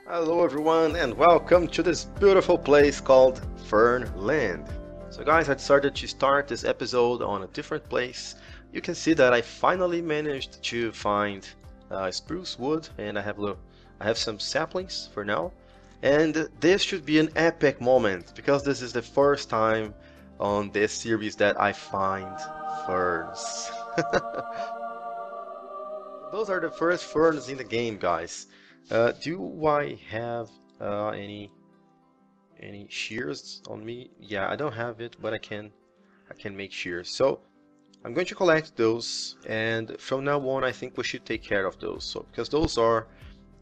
Hello everyone and welcome to this beautiful place called Fernland. So guys, I decided to start this episode on a different place. You can see that I finally managed to find spruce wood, and I have some saplings for now. And this should be an epic moment because this is the first time on this series that I find ferns. Those are the first ferns in the game, guys. Do I have any shears on me? Yeah, I don't have it, but I can make shears. So I'm going to collect those, and from now on, I think we should take care of those. So because those are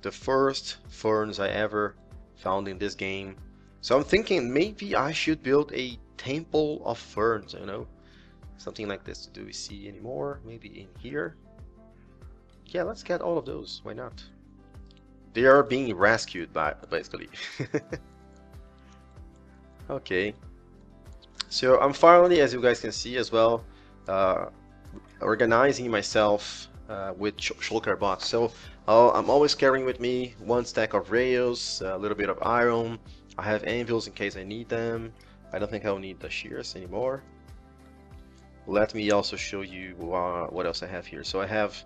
the first ferns I ever found in this game. So I'm thinking maybe I should build a temple of ferns, something like this. Do we see any more? Maybe in here? Yeah, let's get all of those. Why not? They are being rescued by basically. Okay, so I'm finally, as you guys can see as well, uh, organizing myself with shulker box. So I'm always carrying with me one stack of rails, a little bit of iron. I have anvils in case I need them. I don't think I'll need the shears anymore. Let me also show you what else I have here. So I have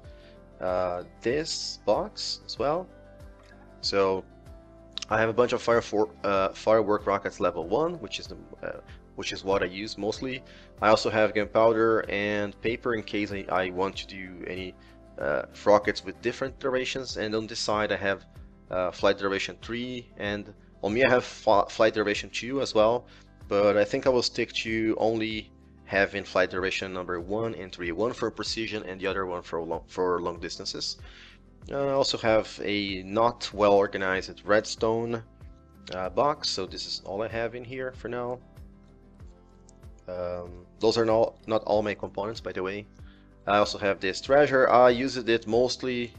this box as well. So I have a bunch of firework rockets level 1, which is what I use mostly. I also have gunpowder and paper in case I want to do any rockets with different durations. And on this side I have flight duration 3, and on me I have flight duration 2 as well. But I think I will stick to only having flight duration number 1 and 3. One for precision and the other one for long distances. I also have a not well organized redstone box, so this is all I have in here for now. Those are not all my components, by the way. I also have this treasure. I used it mostly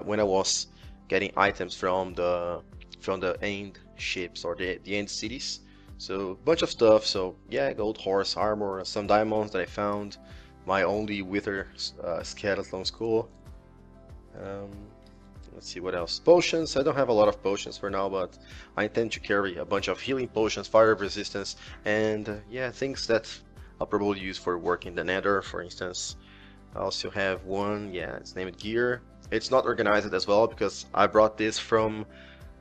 when I was getting items from the end ships or the end cities. So a bunch of stuff. So yeah, gold horse armor, some diamonds that I found. My only wither skeleton skull. Let's see what else. Potions. I don't have a lot of potions for now, but I intend to carry a bunch of healing potions, fire resistance, and yeah, things that I'll probably use for working the nether, for instance. I also have one, yeah, it's named gear. It's not organized as well because I brought this from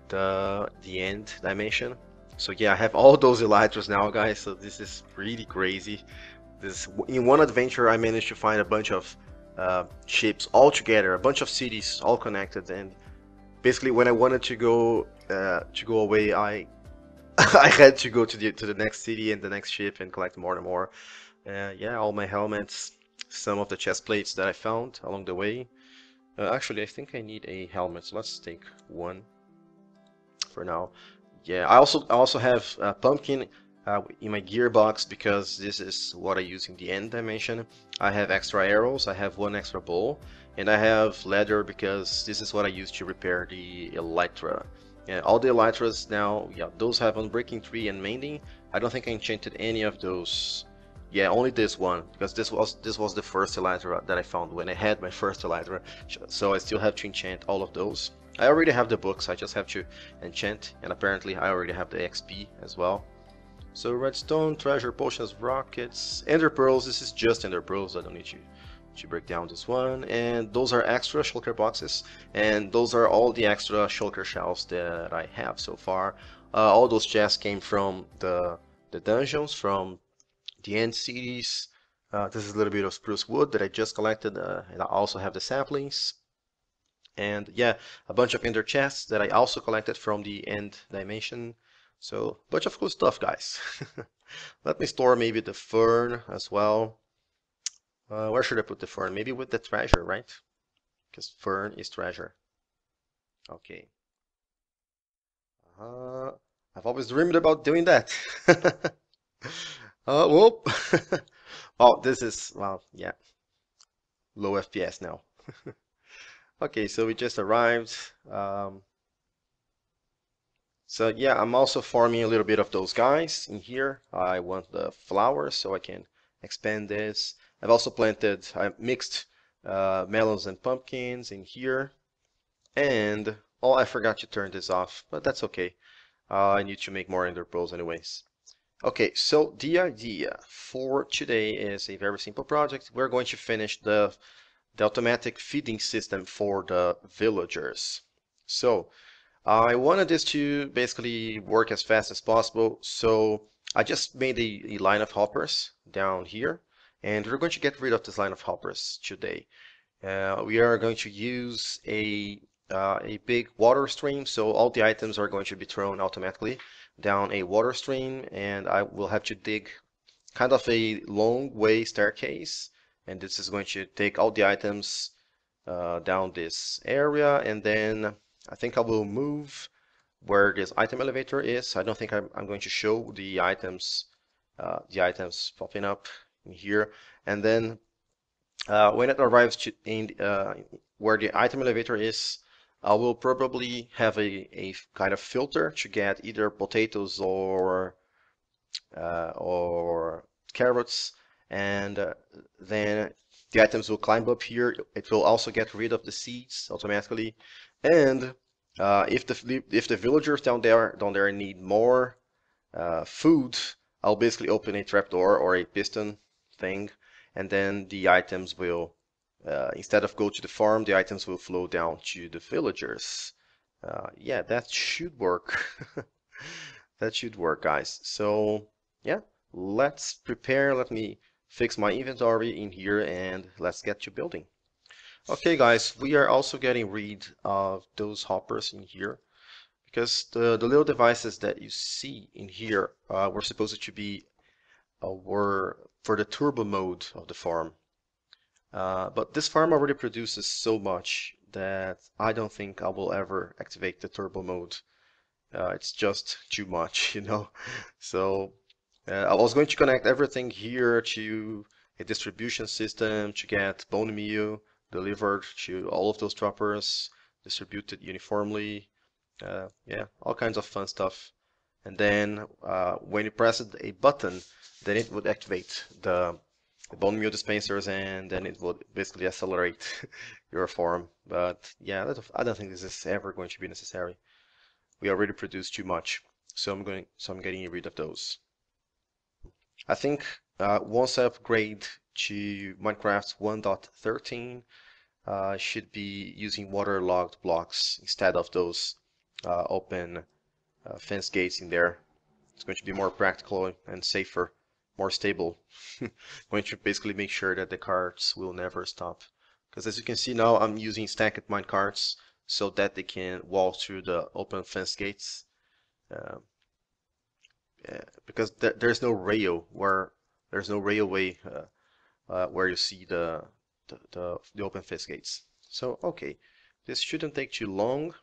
the end dimension. So yeah, I have all those elytras now, guys, so this is really crazy. In one adventure I managed to find a bunch of ships all together, a bunch of cities all connected, and basically when I wanted to go away, I I had to go to the next city and the next ship and collect more and more. Yeah, all my helmets, some of the chest plates that I found along the way. Actually, I think I need a helmet, so let's take one for now. Yeah, I also have a pumpkin in my gearbox because this is what I use in the end dimension. I have extra arrows, I have one extra bow, and I have leather because this is what I use to repair the elytra. Yeah, all the elytras now, yeah, those have Unbreaking 3 and Mending. I don't think I enchanted any of those. Yeah, only this one, because this was the first elytra that I found when I had my first elytra, so I still have to enchant all of those. I already have the books, I just have to enchant, and apparently I already have the XP as well. So redstone, treasure, potions, rockets, ender pearls. This is just ender pearls. I don't need to break down this one. And those are extra shulker boxes, and those are all the extra shulker shells that I have so far. All those chests came from the dungeons, from the end cities. This is a little bit of spruce wood that I just collected, and I also have the saplings. And yeah, a bunch of ender chests that I also collected from the end dimension. So, bunch of cool stuff, guys. Let me store maybe the fern as well. Where should I put the fern? Maybe with the treasure, right? Because fern is treasure. Okay. I've always dreamed about doing that. Whoop. Oh, this is, well, yeah, low FPS now. Okay, so we just arrived. So yeah, I'm also farming a little bit of those guys in here. I want the flowers so I can expand this. I've also planted, I mixed melons and pumpkins in here. And Oh, I forgot to turn this off, but that's okay. I need to make more ender pearls anyways. Okay, so the idea for today is a very simple project. We're going to finish the automatic feeding system for the villagers. So I wanted this to basically work as fast as possible, so I just made a line of hoppers down here, and we're going to get rid of this line of hoppers today. We are going to use a big water stream, so all the items are going to be thrown automatically down a water stream, and I will have to dig kind of a long way staircase, and this is going to take all the items down this area, and then I think I will move where this item elevator is. I don't think I'm going to show the items popping up in here, and then when it arrives in where the item elevator is, I will probably have a kind of filter to get either potatoes or carrots, and then the items will climb up here. It will also get rid of the seeds automatically, and if the villagers down there need more food, I'll basically open a trapdoor or a piston thing, and then the items will, instead of go to the farm, the items will flow down to the villagers. Yeah, that should work. That should work, guys. So, yeah, let's prepare. Let me fix my inventory in here and let's get to building. Okay, guys, we are also getting rid of those hoppers in here because the little devices that you see in here were supposed to be were for the turbo mode of the farm. But this farm already produces so much that I don't think I will ever activate the turbo mode. It's just too much, you know. So I was going to connect everything here to a distribution system to get bone meal delivered to all of those choppers, distributed uniformly. Yeah, all kinds of fun stuff. And then when you press a button, then it would activate the bone meal dispensers, and then it would basically accelerate your farm. But yeah, I don't think this is ever going to be necessary. We already produce too much, so I'm getting rid of those. I think once I upgrade to Minecraft 1.13, I should be using waterlogged blocks instead of those open fence gates in there. It's going to be more practical and safer, more stable. Going to basically make sure that the carts will never stop. Because as you can see now, I'm using stacked mine carts so that they can walk through the open fence gates. Uh, because there's no railway where you see the open fence gates. So okay, this shouldn't take too long.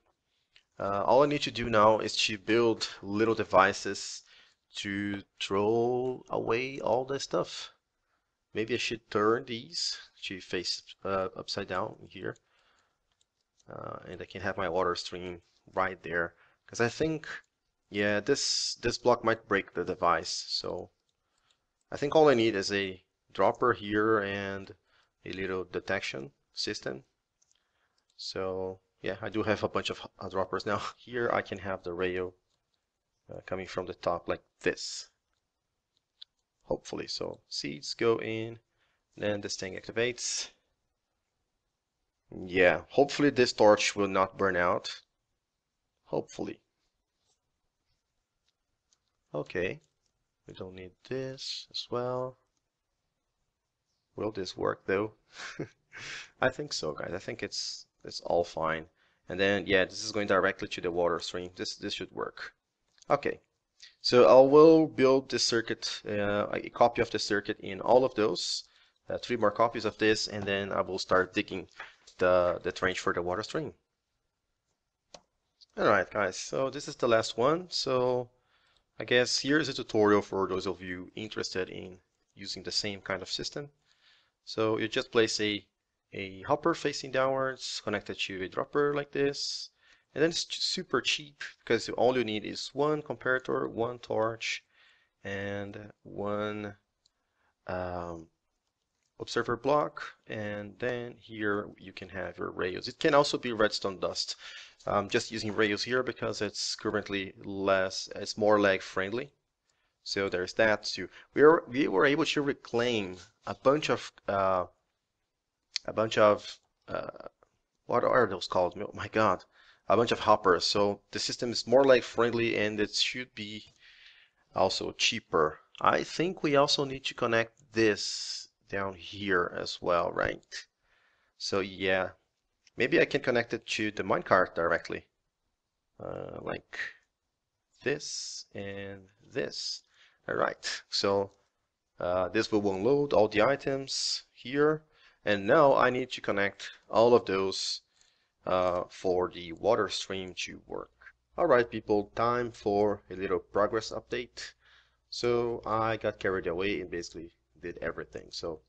All I need to do now is to build little devices to throw away all this stuff. Maybe I should turn these to face upside down here, and I can have my water stream right there. Because I think, yeah, this block might break the device. So I think all I need is a dropper here and a little detection system. So yeah, I do have a bunch of droppers now. Here I can have the rail coming from the top like this. Hopefully. So seeds go in, then this thing activates. Yeah, hopefully this torch will not burn out. Hopefully. Okay, we don't need this as well. Will this work though? I think so, guys. I think it's all fine. And then yeah, this is going directly to the water stream. This should work. Okay. So I will build this circuit, a copy of the circuit in all of those, 3 more copies of this, and then I will start digging the trench for the water stream. Alright guys, so this is the last one. So I guess here's a tutorial for those of you interested in using the same kind of system. So you just place a hopper facing downwards, connected to a dropper like this. And then it's super cheap because all you need is one comparator, one torch, and one observer block. And then here you can have your rails. It can also be redstone dust. I'm just using Rails here because it's currently it's more lag friendly. So there's that too. We were able to reclaim a bunch of uh, a bunch of what are those called? Oh my God, a bunch of hoppers. So the system is more lag friendly and it should be also cheaper. I think we also need to connect this down here as well, right? So yeah, maybe I can connect it to the minecart directly, like this and this. All right, so this will unload all the items here, and now I need to connect all of those for the water stream to work. All right, people, time for a little progress update. So I got carried away and basically did everything. So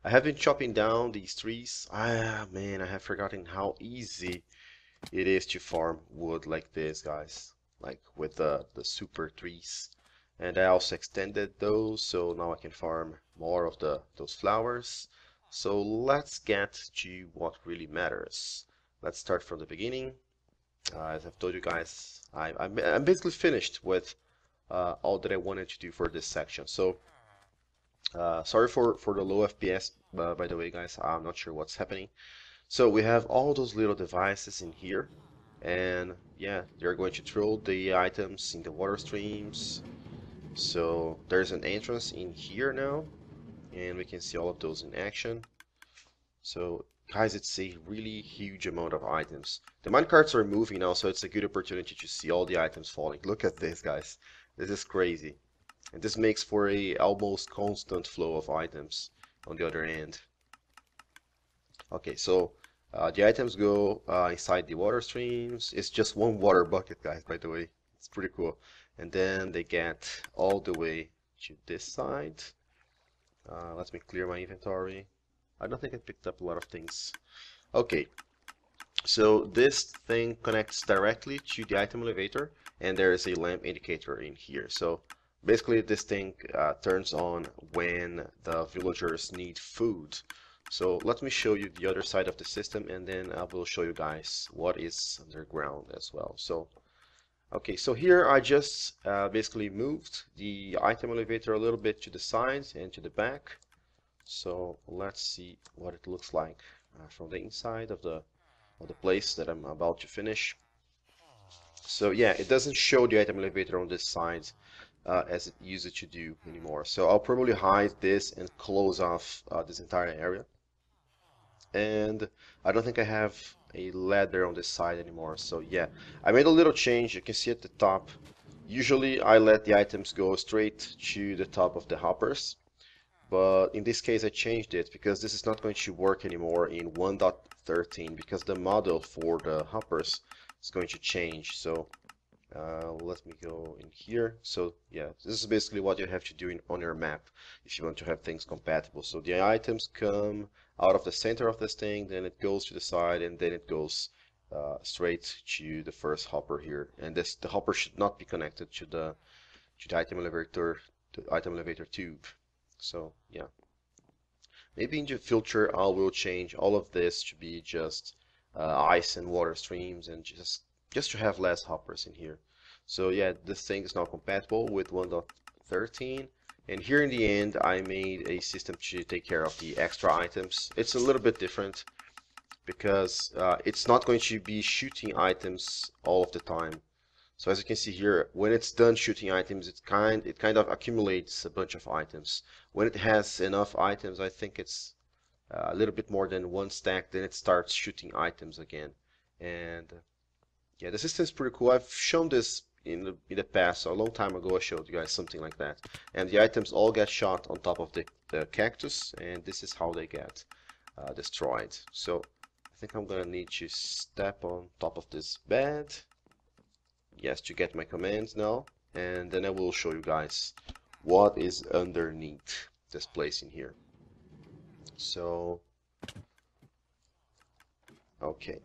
I have been chopping down these trees. Ah, man, I have forgotten how easy it is to farm wood like this, guys. Like with the super trees. And I also extended those, so now I can farm more of those flowers. So let's get to what really matters. Let's start from the beginning. As I've told you guys, I'm basically finished with all that I wanted to do for this section. So sorry for the low FPS, by the way, guys. I'm not sure what's happening. So we have all those little devices in here, and yeah, they're going to throw the items in the water streams. So there's an entrance in here now, and we can see all of those in action. So guys, it's a really huge amount of items. The minecarts are moving now, so it's a good opportunity to see all the items falling. Look at this, guys. This is crazy. And this makes for a almost constant flow of items on the other end. Okay, so the items go inside the water streams. It's just one water bucket, guys, by the way. It's pretty cool. And then they get all the way to this side. Let me clear my inventory. I don't think I picked up a lot of things. Okay, so this thing connects directly to the item elevator, and there is a lamp indicator in here. So basically this thing turns on when the villagers need food. So let me show you the other side of the system, and then I will show you guys what is underground as well. So okay, so here I just basically moved the item elevator a little bit to the sides and to the back. So let's see what it looks like from the inside of the place that I'm about to finish. So yeah, it doesn't show the item elevator on this side as it used to do anymore. So I'll probably hide this and close off this entire area. And I don't think I have a ladder on this side anymore. So yeah, I made a little change. You can see at the top. Usually I let the items go straight to the top of the hoppers. But in this case I changed it because this is not going to work anymore in 1.13 because the model for the hoppers is going to change. So let me go in here. So yeah, this is basically what you have to do on your map if you want to have things compatible. So the items come out of the center of this thing, then it goes to the side, and then it goes straight to the first hopper here. And the hopper should not be connected to the item elevator tube. So yeah, maybe in the future I will change all of this to be just ice and water streams, and just to have less hoppers in here. So yeah, this thing is now compatible with 1.13, and here in the end I made a system to take care of the extra items. It's a little bit different because it's not going to be shooting items all of the time. So as you can see here, when it's done shooting items, it kind of accumulates a bunch of items. When it has enough items, I think it's a little bit more than one stack, then it starts shooting items again. And yeah, the system is pretty cool. I've shown this in the past, so a long time ago I showed you guys something like that. And the items all get shot on top of the cactus, and this is how they get destroyed. So I think I'm gonna need to step on top of this bed. Yes, to get my commands now, and then I will show you guys what is underneath this place in here. So okay,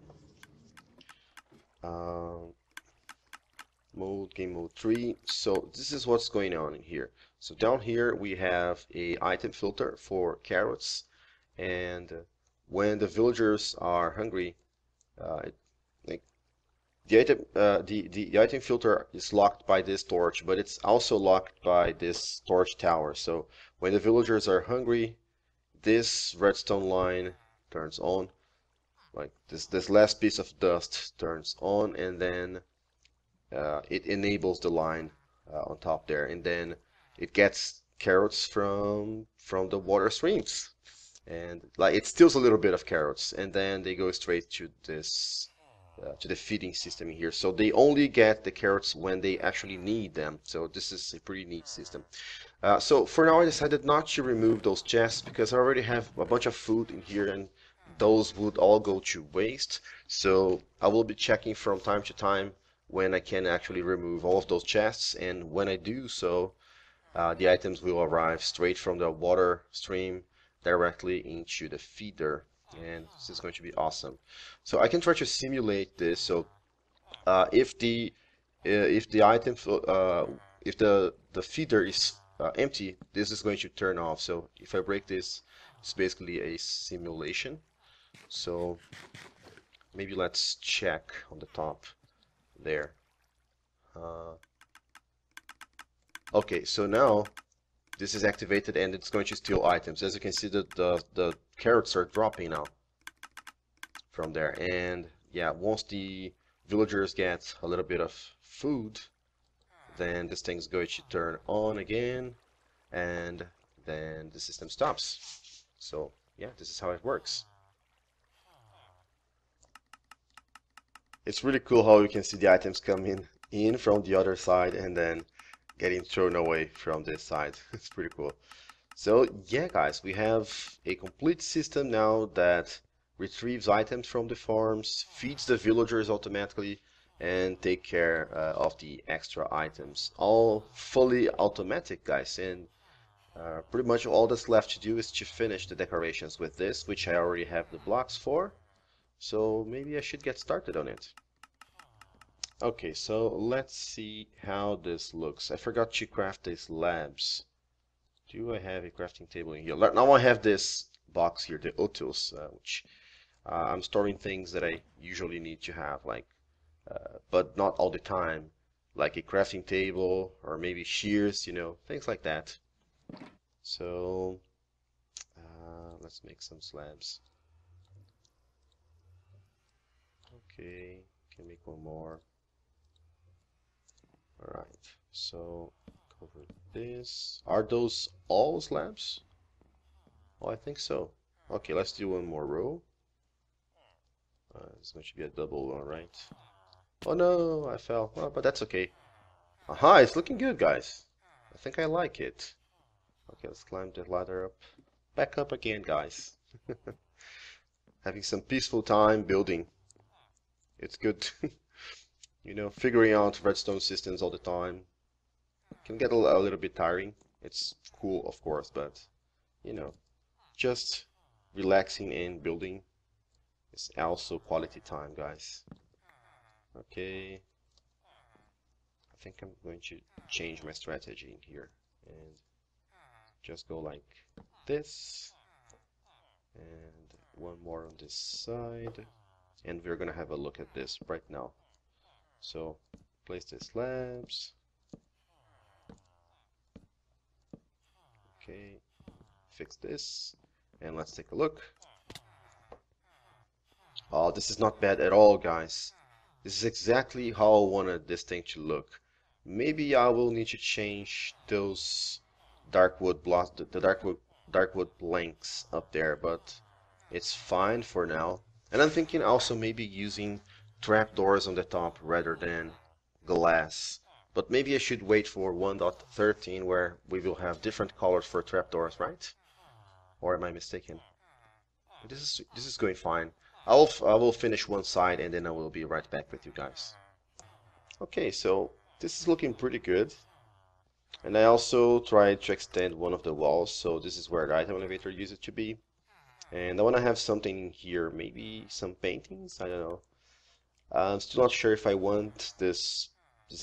game mode 3. So this is what's going on in here. So down here we have a item filter for carrots, and when the villagers are hungry, the item filter is locked by this torch, but it's also locked by this torch tower. So when the villagers are hungry, this redstone line turns on, like this last piece of dust turns on, and then it enables the line on top there, and then it gets carrots from the water streams, and like it steals a little bit of carrots, and then they go straight to this to the feeding system here. So they only get the carrots when they actually need them. So this is a pretty neat system. So for now, I decided not to remove those chests because I already have a bunch of food in here, and those would all go to waste. So I will be checking from time to time when I can actually remove all of those chests, and when I do so, the items will arrive straight from the water stream directly into the feeder, and this is going to be awesome. So I can try to simulate this. So if the item if the feeder is empty, this is going to turn off. So if I break this, it's basically a simulation. So maybe let's check on the top there. Okay, so now this is activated and it's going to steal items. As you can see, the carrots are dropping now from there. And yeah, once the villagers get a little bit of food, then this thing's going to turn on again, and then the system stops. So yeah, this is how it works. It's really cool how you can see the items coming in from the other side and then getting thrown away from this side. It's pretty cool. So yeah, guys, we have a complete system now that retrieves items from the farms, feeds the villagers automatically, and take care of the extra items. All fully automatic, guys, and pretty much all that's left to do is to finish the decorations with this, which I already have the blocks for. So maybe I should get started on it. Okay, so let's see how this looks. I forgot to craft these labs. Do I have a crafting table in here? Now I have this box here, the utils, which I'm storing things that I usually need to have, like, but not all the time, like a crafting table or maybe shears, you know, things like that. So let's make some slabs. Okay, can make one more. Alright, so cover this. Are those all slabs? Oh, I think so. Okay, let's do one more row. It's going to be a double one, right? Oh no, I fell. Well, but that's okay. Aha, it's looking good, guys. I think I like it. Okay, let's climb the ladder up. Back up again, guys. Having some peaceful time building. It's good. You know, figuring out redstone systems all the time can get a little bit tiring. It's cool, of course, but, you know, just relaxing and building is also quality time, guys. Okay, I think I'm going to change my strategy in here and just go like this, and one more on this side, and we're gonna have a look at this right now. So place the slabs. Okay, fix this, and let's take a look. Oh, this is not bad at all, guys. This is exactly how I wanted this thing to look. Maybe I will need to change those darkwood blocks, the darkwood planks up there, but it's fine for now. And I'm thinking also maybe using trapdoors on the top rather than glass. But maybe I should wait for 1.13 where we will have different colors for trapdoors, right? Or am I mistaken? This is going fine. I will finish one side and then I will be right back with you guys. Okay, so this is looking pretty good. And I also tried to extend one of the walls, so this is where the item elevator used to be. And I want to have something here, maybe some paintings, I don't know. I'm still not sure if I want this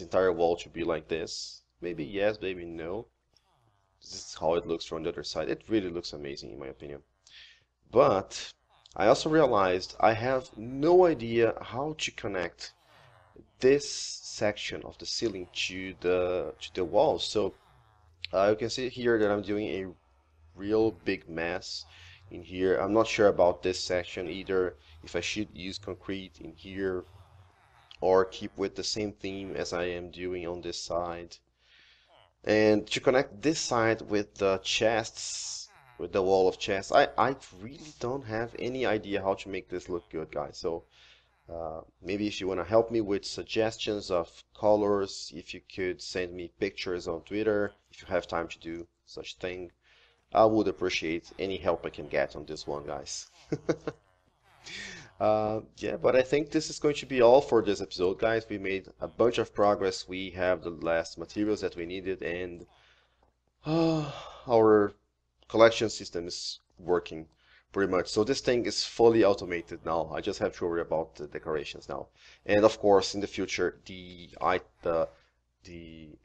entire wall to be like this. Maybe yes, maybe no. This is how it looks from the other side. It really looks amazing in my opinion. But I also realized I have no idea how to connect this section of the ceiling to the wall. So you can see here that I'm doing a real big mess in here. I'm not sure about this section either, if I should use concrete in here or keep with the same theme as I am doing on this side. And to connect this side with the chests, with the wall of chests, I really don't have any idea how to make this look good, guys. So maybe if you want to help me with suggestions of colors, if you could send me pictures on Twitter, if you have time to do such thing, I would appreciate any help I can get on this one, guys. Yeah, but I think this is going to be all for this episode, guys. We made a bunch of progress. We have the last materials that we needed, and our collection system is working pretty much. So this thing is fully automated now. I just have to worry about the decorations now. And of course, in the future, the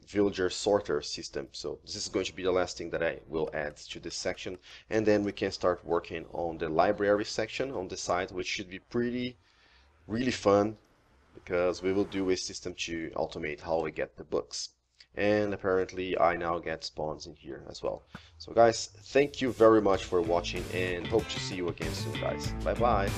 villager sorter system. So this is going to be the last thing that I will add to this section. And then we can start working on the library section on the side, which should be really fun, because we will do a system to automate how we get the books. And apparently I now get spawns in here as well. So guys, thank you very much for watching, and hope to see you again soon, guys. Bye bye.